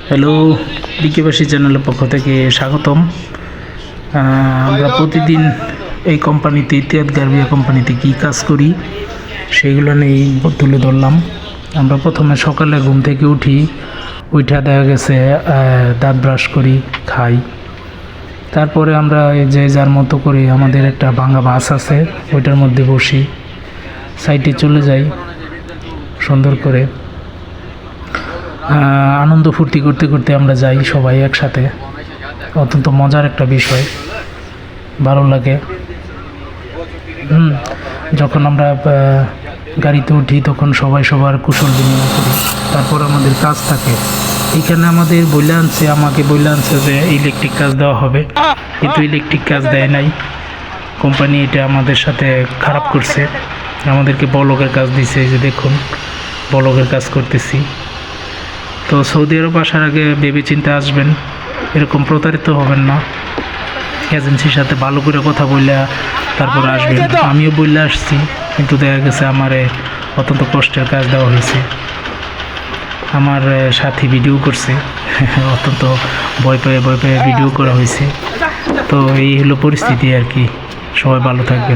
Hello, বিকেবাসী চ্যানেলের পক্ষ থেকে স্বাগতম। আমরা প্রতিদিন এই কোম্পানিতে ইতিহাদ গার্বিয়া কোম্পানিতে কী কাজ করি সেইগুলো নিয়েই তুলে ধরলাম। আমরা প্রথমে সকালে ঘুম থেকে উঠা দেখা গেছে দাঁত ব্রাশ করি, খাই। তারপরে আমরা যে যার মতো করে আমাদের একটা ভাঙা বাস আছে, ওইটার মধ্যে বসি, সাইডে চলে যাই সুন্দর করে। আনন্দ ফুর্তি করতে করতে আমরা যাই সবাই একসাথে। অত্যন্ত মজার একটা বিষয়, ভালো লাগে। যখন আমরা গাড়িতে উঠি তখন সবাই সবার কুশল বিনিময় করি। তারপর আমাদের কাজ থাকে এইখানে। আমাকে বলে আনছে যে ইলেকট্রিক কাজ দেওয়া হবে, কিন্তু ইলেকট্রিক কাজ দেয় নাই। কোম্পানি এটা আমাদের সাথে খারাপ করছে, আমাদেরকে বলকের কাজ দিছে। যে দেখুন, বলকের কাজ করতেছি। তো সৌদি আরব আসার আগে ভেবে চিন্তে আসবেন, এরকম প্রতারিত হবেন না। এজেন্সির সাথে ভালো করে কথা বললে তারপর আসবেন। আমিও বললে আসছি, কিন্তু দেখা গেছে আমারে অত্যন্ত কষ্টের কাজ দেওয়া হয়েছে। আমার সাথী ভিডিও করছে, অত্যন্ত ভয় পেয়ে ভিডিও করা হয়েছে। তো এই হলো পরিস্থিতি আর কি। সবাই ভালো থাকবেন।